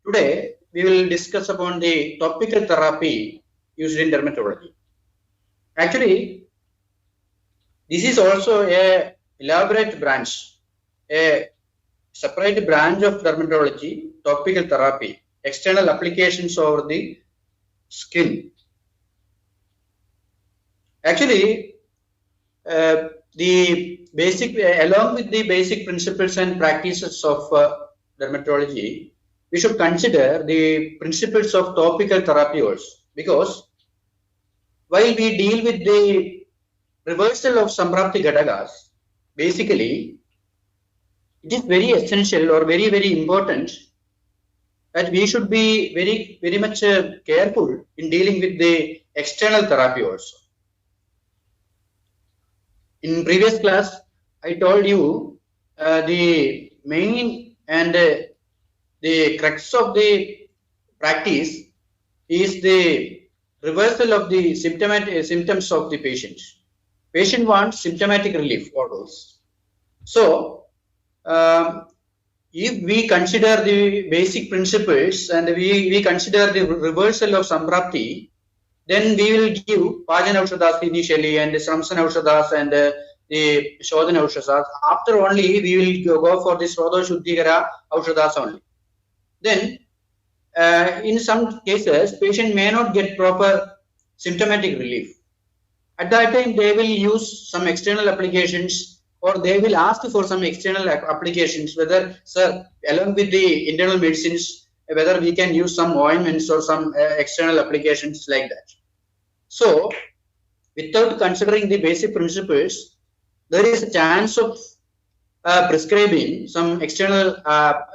Today, we will discuss upon the topical therapy used in dermatology. Actually, this is also a elaborate branch, a separate branch of dermatology, topical therapy, external applications over the skin. Actually, the basic, along with the basic principles and practices of dermatology, we should consider the principles of topical therapy also, because while we deal with the reversal of Samprapti Ghatakas, basically it is very essential or very important that we should be very much careful in dealing with the external therapy also. In previous class, I told you the main and the crux of the practice is the reversal of the symptoms of the patient. Patient wants symptomatic relief always. So, if we consider the basic principles and we consider the reversal of Samprapti, then we will give Pajan Aushadas initially and Samsan Aushadas and the Shodhan Aushadas. After only we will go for the Srodha Shuddhikara Aushadas only. Then in some cases, patient may not get proper symptomatic relief. At that time, they will use some external applications or they will ask for some external applications, whether, sir, along with the internal medicines, whether we can use some ointments or some external applications like that. So, without considering the basic principles, there is a chance of prescribing some external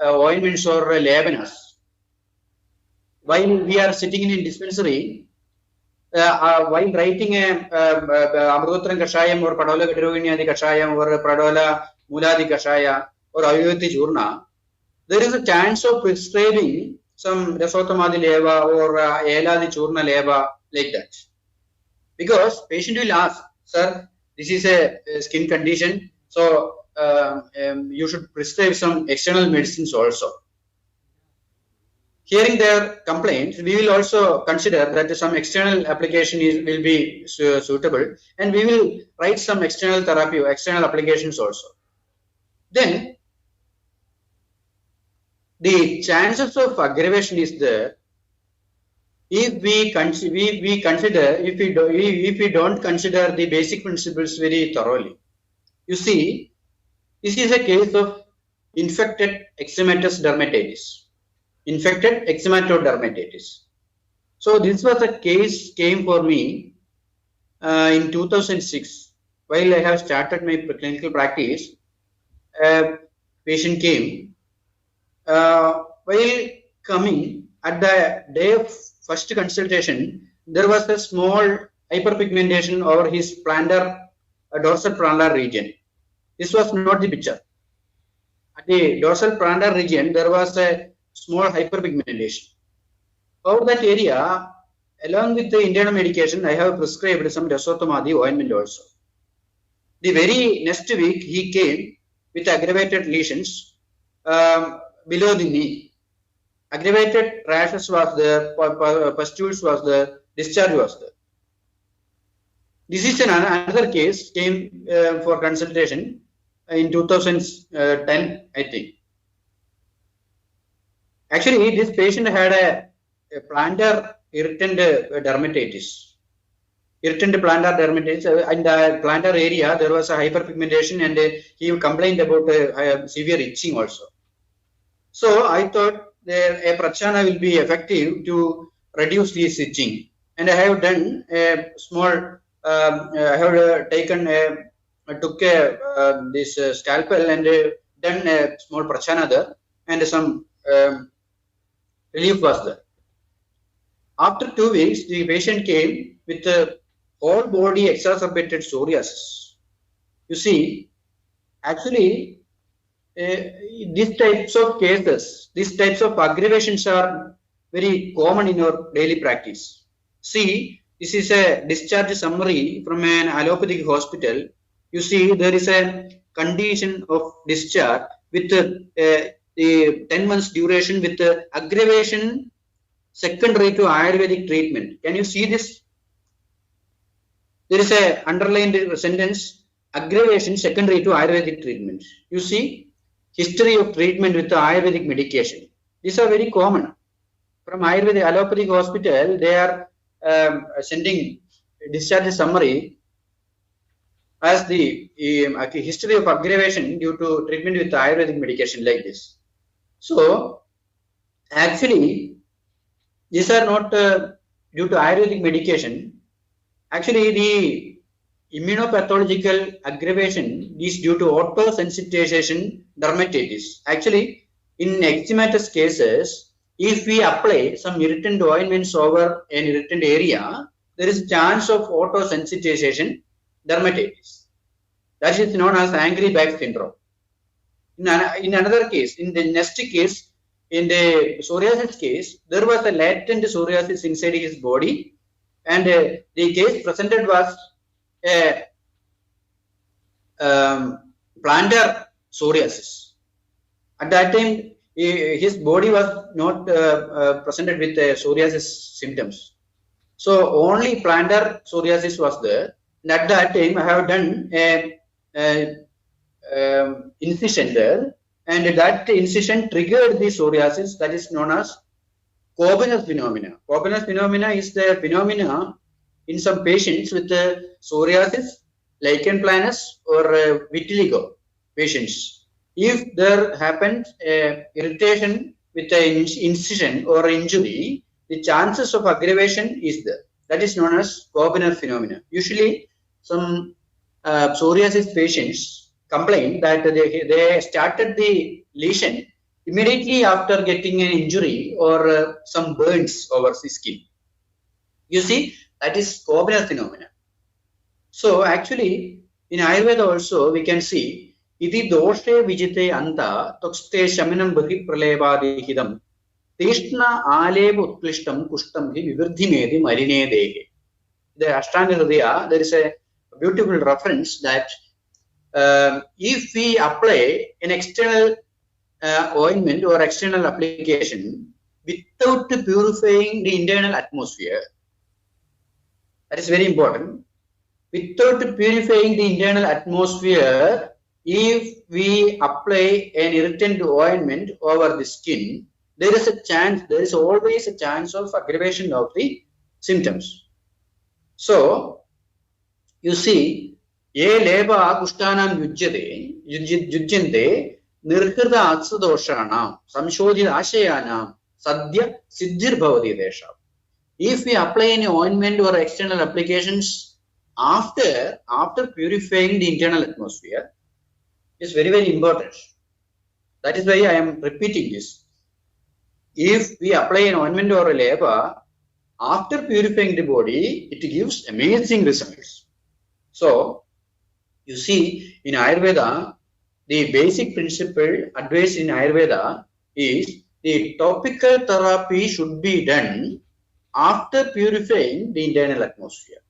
ointments or labanas. While we are sitting in a dispensary, while writing a Amrutram Kashayam or Padola Gadrogini Kashayam or Padola Muladi Kashaya or Ayurvedi Jurna, there is a chance of prescribing some Rasotamadi Leva or Eladi Churna Leva like that. Because patient will ask, sir, this is a skin condition, so you should prescribe some external medicines also. Hearing their complaints, we will also consider that some external application will be suitable, and we will write some external therapy or external applications also. Then, the chances of aggravation is there if we don't consider the basic principles very thoroughly. You see, this is a case of infected eczematous dermatitis. Infected eczematodermatitis. So this was a case came for me in 2006 while I have started my clinical practice. A patient came while coming at the day of first consultation. There was a small hyperpigmentation over his dorsal plantar region. This was not the picture. At the dorsal plantar region, there was a small hyperpigmentation. Over that area, along with the internal medication, I have prescribed some Rasotamadi ointment also. The very next week, he came with aggravated lesions below the knee. Aggravated rashes was there, pustules was there, discharge was there. This is another case came for consultation in 2010, I think. Actually, this patient had a plantar irritant dermatitis. Irritant plantar dermatitis. In the plantar area, there was a hyperpigmentation and he complained about severe itching also. So, I thought a Prachana will be effective to reduce this itching. And I have done a small, I have taken this scalpel and done a small Prachana there and some relief was there. After 2 weeks, the patient came with a whole body exacerbated psoriasis. You see, actually, these types of cases, these types of aggravations are very common in your daily practice. See, this is a discharge summary from an allopathic hospital. You see, there is a condition of discharge with the 10 months duration with the aggravation secondary to Ayurvedic treatment. Can you see this? There is a underlined sentence, aggravation secondary to Ayurvedic treatment. You see, history of treatment with the Ayurvedic medication. These are very common. From Ayurvedic allopathic hospital, they are sending discharge summary as the history of aggravation due to treatment with Ayurvedic medication like this. So, actually, these are not due to Ayurvedic medication. Actually, the immunopathological aggravation is due to autosensitization dermatitis. Actually, in eczematous cases, if we apply some irritant ointments over an irritant area, there is a chance of autosensitization dermatitis. That is known as angry back syndrome. In another case, in the next case, in the psoriasis case, there was a latent psoriasis inside his body, and the case presented was a plantar psoriasis. At that time, his body was not presented with psoriasis symptoms. So only plantar psoriasis was there. And at that time, I have done a incision there, and that incision triggered the psoriasis that is known as Cobenus phenomena. Cobenus phenomena is the phenomena in some patients with psoriasis, lichen planus, or vitiligo patients. If there happens irritation with an incision or injury, the chances of aggravation is there. That is known as Cobenus phenomena. Usually, some psoriasis patients complain that they started the lesion immediately after getting an injury or some burns over the skin. You see, that is Cobenus phenomena. So actually, in Ayurveda also we can see, iti doshe vijite anta tokste shamanam bhahi pralevadihidam tishna aleb utklishtam kushtam hi vivrdhimedi marine dehe. The Ashtanga Hridaya, there is a beautiful reference that if we apply an external ointment or external application without purifying the internal atmosphere, that is very important. Without purifying the internal atmosphere, if we apply an irritant ointment over the skin, there is always a chance of aggravation of the symptoms. So, you see, ye leba kushtanam yujjante nirhrita atsadoshanam samshodhita ashayanam sadhya siddhir bhavati desha. If we apply any ointment or external applications after purifying the internal atmosphere, is very, very important. That is why I am repeating this. If we apply an ointment or a leba after purifying the body, it gives amazing results. So, you see, in Ayurveda, the basic principle advised in Ayurveda is the topical therapy should be done after purifying the internal atmosphere.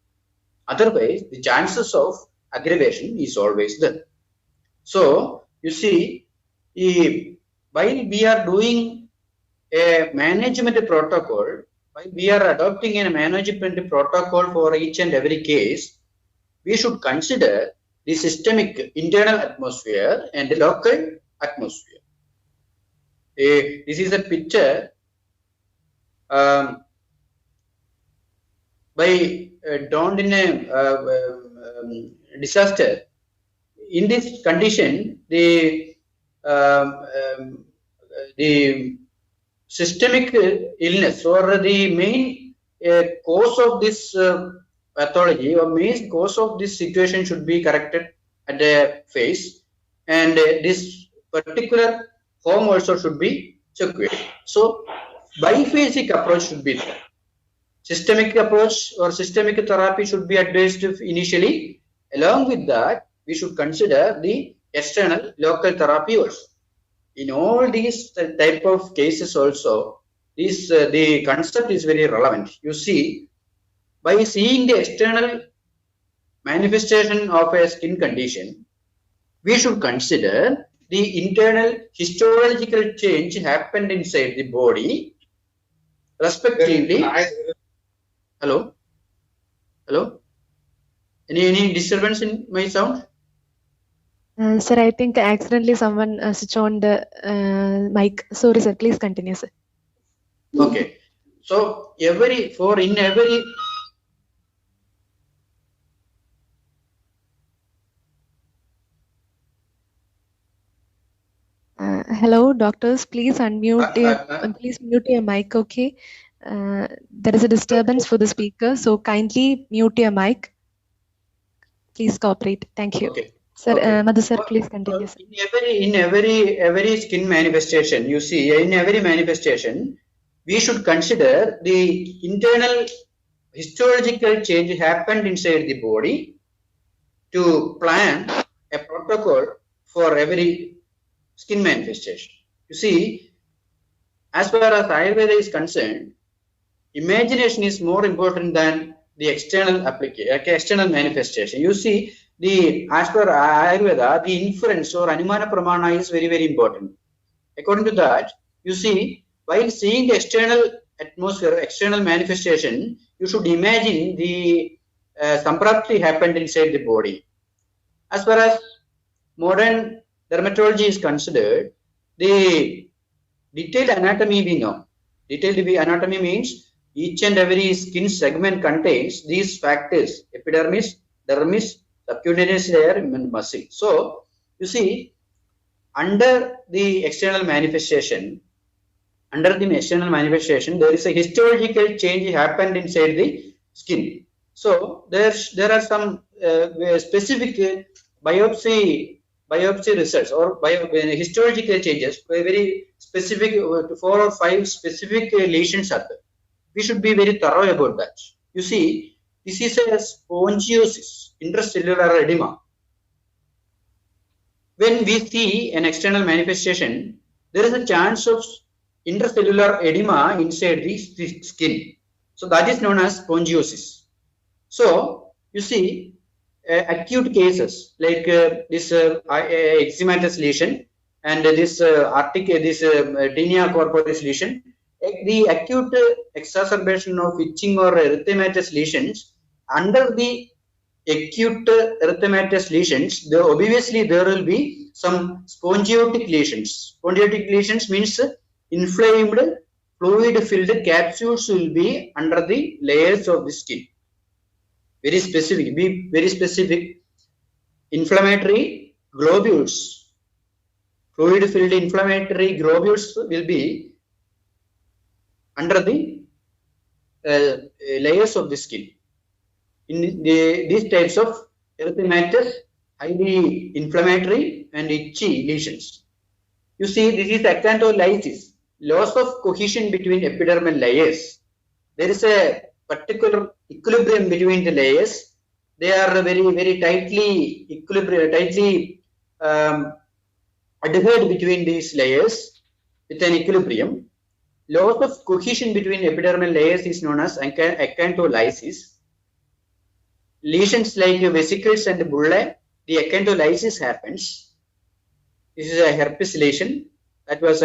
Otherwise, the chances of aggravation is always there. So, you see, while we are doing a management protocol, while we are adopting a management protocol for each and every case, we should consider the systemic internal atmosphere and the local atmosphere. This is a picture by donned in a disaster. In this condition, the systemic illness or the main cause of this pathology or main cause of this situation should be corrected at the face, and this particular home also should be secured. So, biphasic approach should be there. Systemic approach or systemic therapy should be advised initially. Along with that, we should consider the external local therapy also. In all these type of cases also, the concept is very relevant. You see, by seeing the external manifestation of a skin condition, we should consider the internal histological change happened inside the body, respectively. Hello? Hello? Any disturbance in my sound? Sir, I think accidentally someone switched on the mic. Sorry, sir. Please continue, sir. Okay. So Hello, doctors. Please unmute. Please mute your mic. Okay. There is a disturbance for the speaker, so kindly mute your mic. Please cooperate. Thank you. Okay. Sir, Okay. Madhu sir, please continue. Sir. In every skin manifestation, you see, in every manifestation, we should consider the internal histological change happened inside the body to plan a protocol for every skin manifestation. You see, as far as Ayurveda is concerned, imagination is more important than the external application, external manifestation. You see, as per Ayurveda, the inference or Anumana Pramana is very, very important. According to that, you see, while seeing the external atmosphere, external manifestation, you should imagine the samprapti happened inside the body. As far as modern dermatology is considered, the detailed anatomy we know. Detailed anatomy means each and every skin segment contains these factors: epidermis, dermis, subcutaneous layer, and muscle. So, you see, under the external manifestation, there is a histological change happened inside the skin. So there are some specific biopsy results or histological changes, very specific 4 or 5 specific lesions are there. We should be very thorough about that. You see, this is a spongiosis, intracellular edema. When we see an external manifestation, there is a chance of intracellular edema inside the skin. So that is known as spongiosis. So you see, acute cases like this eczematous lesion and this tinea corporis lesion, the acute exacerbation of itching or erythematous lesions, under the acute erythematous lesions, obviously there will be some spongiotic lesions. Spongiotic lesions means inflamed fluid-filled capsules will be under the layers of the skin. Very specific. Inflammatory globules, fluid-filled inflammatory globules will be under the layers of the skin. In these types of erythematous, highly inflammatory and itchy lesions. You see, this is acantholysis, loss of cohesion between epidermal layers. There is a particular equilibrium between the layers. They are very tightly adhered between these layers with an equilibrium. Loss of cohesion between epidermal layers is known as acantholysis. Lesions like vesicles and bullae, the acantholysis happens. This is a herpes lesion. That was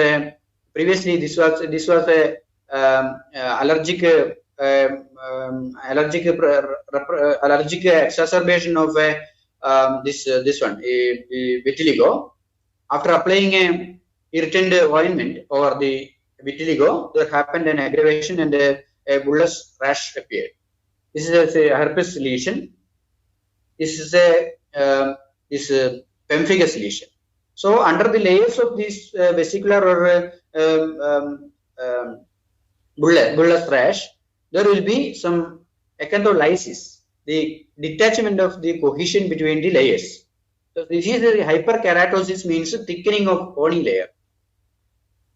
previously this was a allergic exacerbation of this one, vitiligo. After applying a irritant ointment over the vitiligo, there happened an aggravation and a bullous rash appeared. This is a herpes lesion. This is a pemphigus lesion. So under the layers of this vesicular or bullous rash, there will be some acantholysis, the detachment of the cohesion between the layers. So this is the hyperkeratosis, means thickening of horny layer.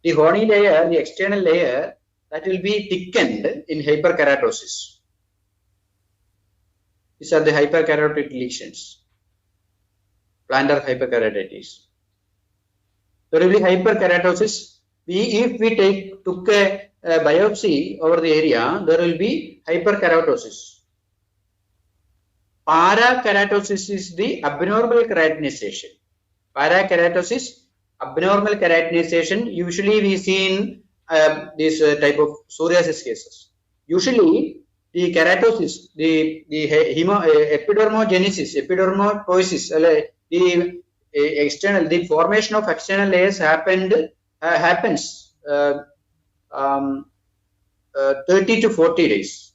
The horny layer, the external layer, that will be thickened in hyperkeratosis. These are the hyperkeratotic lesions, plantar hyperkeratitis. There will be hyperkeratosis. If we took a biopsy over the area, there will be hyperkeratosis. Parakeratosis is the abnormal keratinization. Parakeratosis abnormal keratinization usually we see in this type of psoriasis cases. Usually the keratosis, the epidermogenesis, epidermopoiesis, the external, the formation of external layers happens 30 to 40 days.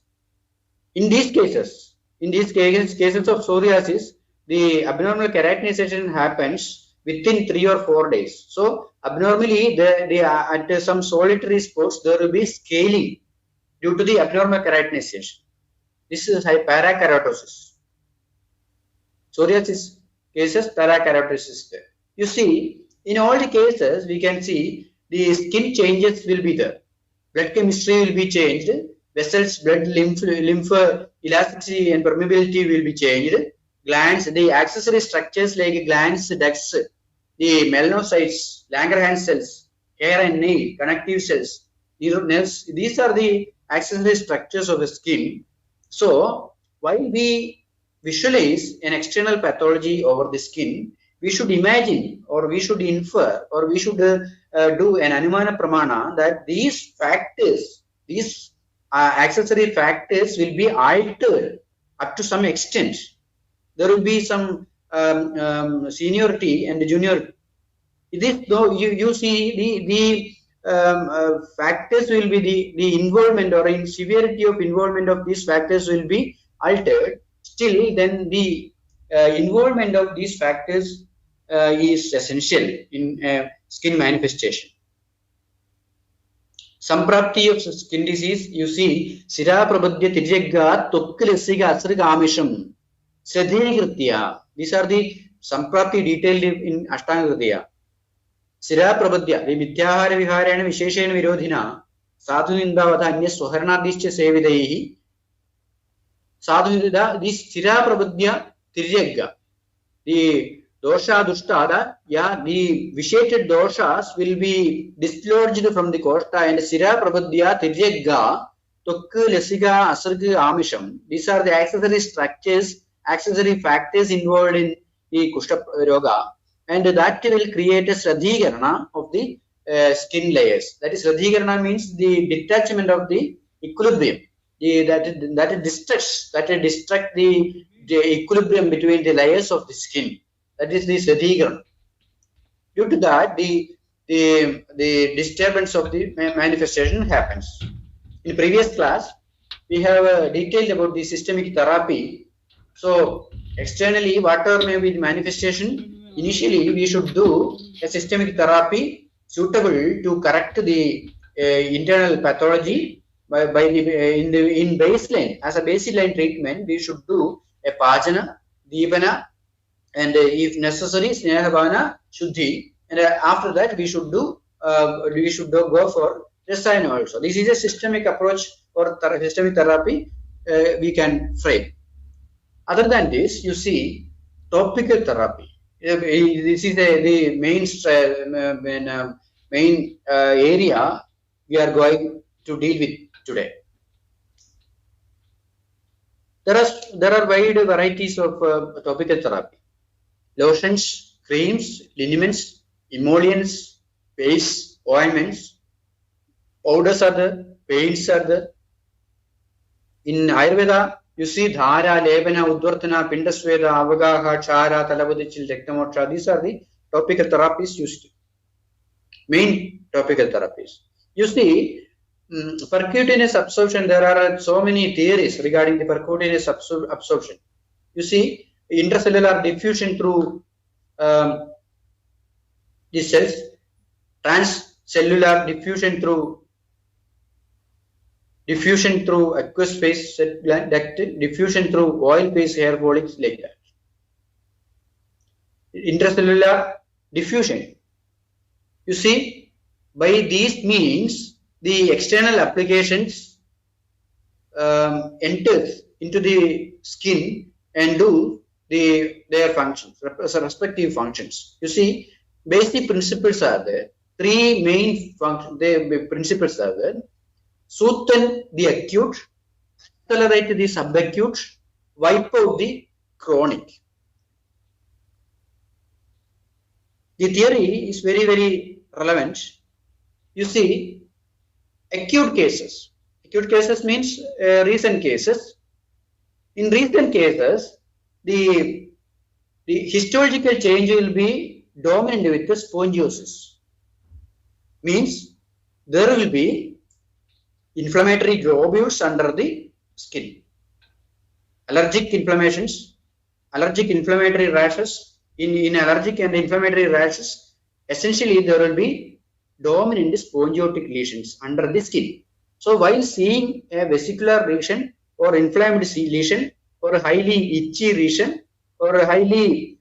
In these cases of psoriasis, the abnormal keratinization happens within 3 or 4 days. So abnormally, at some solitary spots, there will be scaling due to the abnormal keratinization. This is parakeratosis. Psoriasis cases, parakeratosis. You see, in all the cases, we can see the skin changes will be there. Blood chemistry will be changed. Vessels, blood, lymph, elasticity and permeability will be changed. Glands, the accessory structures like glands, ducts, the melanocytes, Langerhans cells, hair and nail, connective cells, nerves, these are the accessory structures of the skin. So, while we visualize an external pathology over the skin, we should imagine or we should infer or we should do an Anumana Pramana that these factors, these accessory factors will be altered up to some extent. There will be some seniority and juniority. This, though you see the factors will be the involvement or in severity of involvement of these factors will be altered. Still, then the involvement of these factors is essential in skin manifestation. Samprapti of skin disease, you see, Sira Prabhadya Tirjagga Tokkalasiga Asrigamisham Sadhini. These are the Samprapti detailed in Ashtanga Kriya. Sira Prabhadya, the Mityahara Viharana Visheshena Virodhina, Sadhu Nindavata Anya Swaharnadishya Sevidahi, Sadhu Nida, this Sira Prabhadya Tirjagga, the dosha dustada, the vitiated doshas will be dislodged from the koshta and Sira Prabhadya Tirjagga, Tokku Lesiga Asarga Amisham. These are the accessory structures, accessory factors involved in the Kushta Roga, and that will create a Sradhigarana of the skin layers. That is, Sradhigarana means the detachment of the equilibrium. That distracts the equilibrium between the layers of the skin. That is the Sradhigarana. Due to that, the disturbance of the manifestation happens. In previous class, we have detailed about the systemic therapy. So, externally, whatever may be the manifestation, initially we should do a systemic therapy suitable to correct the internal pathology in baseline. As a baseline treatment, we should do a Pajana, Deepana, and if necessary, Snehabhana, Shuddhi. And after that, we should go for Rasayana also. This is a systemic approach or systemic therapy we can frame. Other than this, you see topical therapy. This is the main area we are going to deal with today. There are wide varieties of topical therapy. Lotions, creams, liniments, emollients, pastes, ointments, powders are there, paints are there. In Ayurveda, you see Dhara, Lebana, Udvartana, Pindasveda, Avagaha, Chara, Talavadichil, Rektamotra. These are the topical therapies used. Main topical therapies. You see, percutaneous absorption, there are so many theories regarding the percutaneous absorption. You see, intracellular diffusion through the cells, transcellular diffusion through aqueous phase duct, diffusion through oil phase hair follicles, like that. Intracellular diffusion. You see, by these means, the external applications enters into the skin and do their functions, respective functions. You see, basic principles are there. Three main principles are there. Soothen the acute, accelerate the subacute, wipe out the chronic. the theory is very, very relevant. You see, acute cases. Acute cases means recent cases. In recent cases, the histological change will be dominant with the spongiosis. Means there will be inflammatory globules under the skin. Allergic inflammations, allergic inflammatory rashes. In allergic and inflammatory rashes, essentially there will be dominant spongiotic lesions under the skin. So while seeing a vesicular lesion or inflamed lesion or a highly itchy lesion or a highly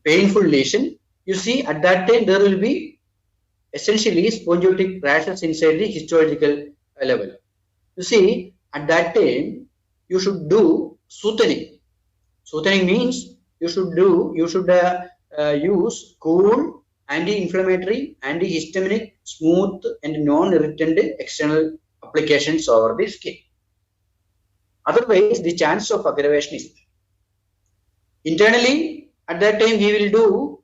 painful lesion, you see at that time there will be essentially spongiotic rashes inside the histological level. You see, at that time you should do soothing. Soothing means you should use cool, anti-inflammatory, antihistaminic, smooth and non-irritant external applications over the skin. Otherwise, the chance of aggravation is there. Internally, at that time we will do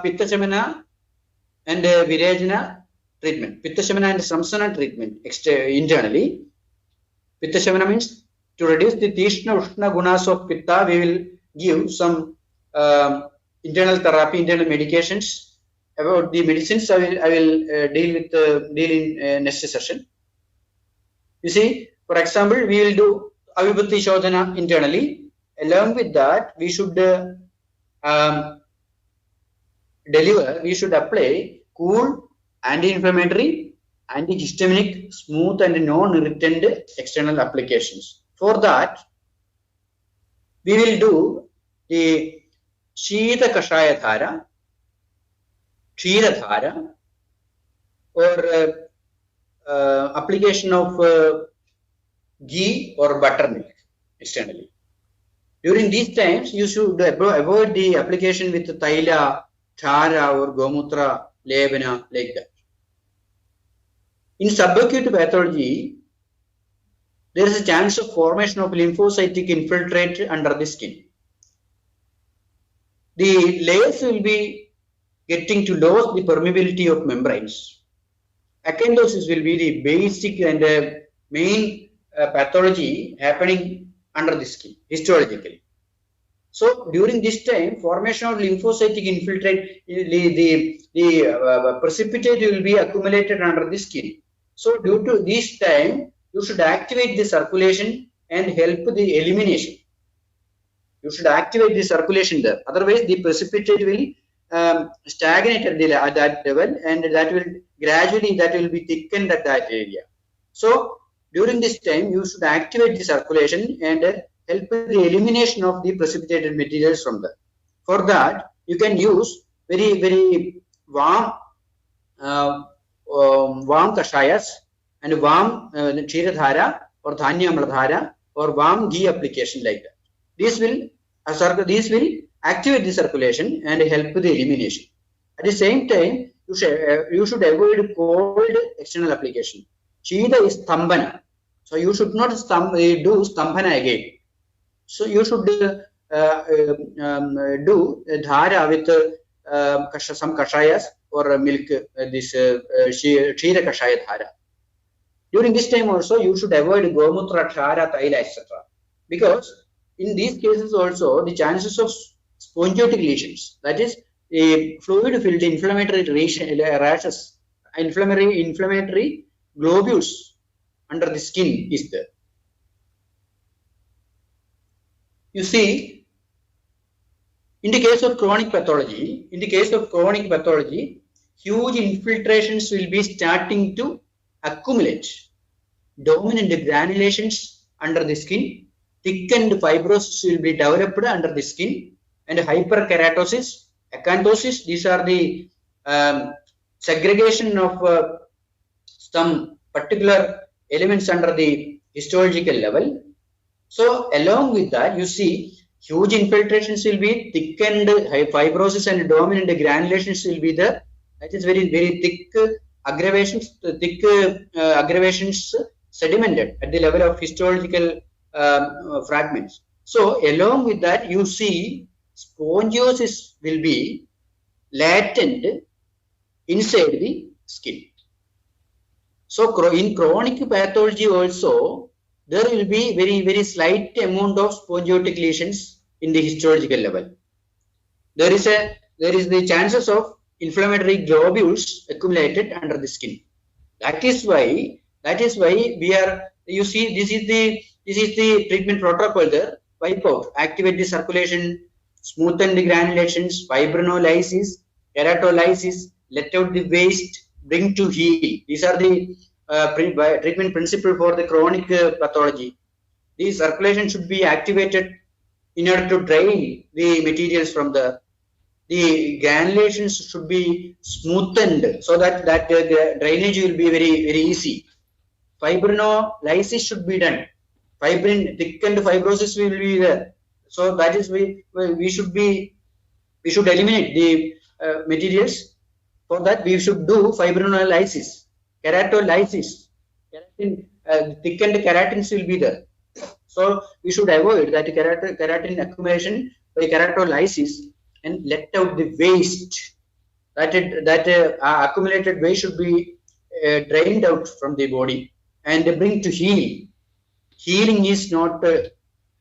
Pitta Shamana and Virajana treatment. Pitta Shamana and Samsana treatment internally. Pitta Shamana means to reduce the Tishna Ushna gunas of Pitta, we will give some internal therapy, internal medications. About the medicines, I will deal in next session. You see, for example, we will do Avibhatti Shodhana internally. Along with that, we should we should apply cool, anti-inflammatory, antihistaminic, smooth and non-irritant external applications. For that, we will do the Shita Kashaya Dhara, Kshira Dhara, or application of ghee or buttermilk externally. During these times, you should avoid the application with Taila, Thara or Gomutra, Lebana, like that. In subacute pathology, there is a chance of formation of lymphocytic infiltrate under the skin. The layers will be getting to lose the permeability of membranes. Acanthosis will be the basic and main pathology happening under the skin, histologically. So during this time, formation of lymphocytic infiltrate, the precipitate will be accumulated under the skin. So due to this time, you should activate the circulation and help the elimination. You should activate the circulation there. Otherwise, the precipitate will stagnate at that level, and that will gradually be thickened at that area. So during this time, you should activate the circulation and help the elimination of the precipitated materials from there. For that, you can use very, very warm kashayas and warm Kshiradhara or Dhanya Amladhara or warm ghee application like that. These will activate the circulation and help the elimination. At the same time, you should avoid cold external application. Shida is Stambhana. So you should not do Stambhana again. So you should do Dhara with some kashayas or milk, this Kshira Kashaya Dhara. During this time also, you should avoid Gomutra, Thara, Taila, etc. Because in these cases also, the chances of spongiotic lesions, that is, a fluid-filled inflammatory rashes, inflammatory globules under the skin is there. You see, in the case of chronic pathology, huge infiltrations will be starting to accumulate. Dominant granulations under the skin, thickened fibrosis will be developed under the skin, and hyperkeratosis, acanthosis. These are the segregation of some particular elements under the histological level. So along with that, you see huge infiltrations will be, thickened fibrosis and dominant granulations will be there. That is very, very thick aggravations, sedimented at the level of histological fragments. So along with that, you see spongiosis will be latent inside the skin. So in chronic pathology also, there will be very slight amount of spongiotic lesions in the histological level. There is the chances of inflammatory globules accumulated under the skin. That is why we are, you see, this is the treatment protocol there. Wipe out, activate the circulation, smoothen the granulations, fibrinolysis, keratolysis, let out the waste, bring to heal. These are the treatment principle for the chronic pathology. The circulation should be activated in order to drain the materials from the granulations should be smoothened so that the drainage will be very easy. Fibrinolysis should be done. Fibrin thickened fibrosis will be there. So that is we should eliminate the materials. For that we should do fibrinolysis, keratolysis. Thickened keratins will be there. So we should avoid that keratin accumulation by keratolysis and let out the waste. That accumulated waste should be drained out from the body and bring to heal. Healing is not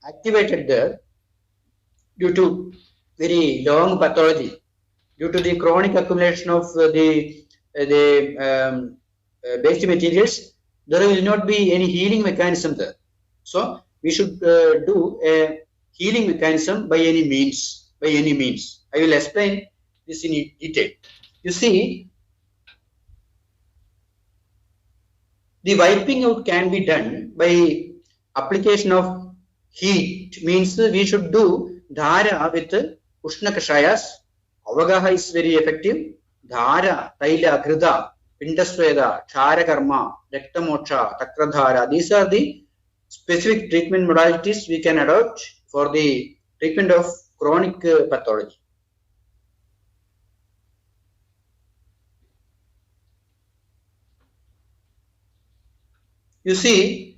activated there due to very long pathology, due to the chronic accumulation of the waste materials. There will not be any healing mechanism there. So we should do a healing mechanism by any means. I will explain this in detail. You see, the wiping out can be done by application of heat. Means we should do dhara with Ushna Kashayas. Avagaha is very effective. Dhara, Taila, Grida, Pindasweda, Charakarma, Rektamoksha, Takradhara. These are the specific treatment modalities we can adopt for the treatment of chronic pathology. You see,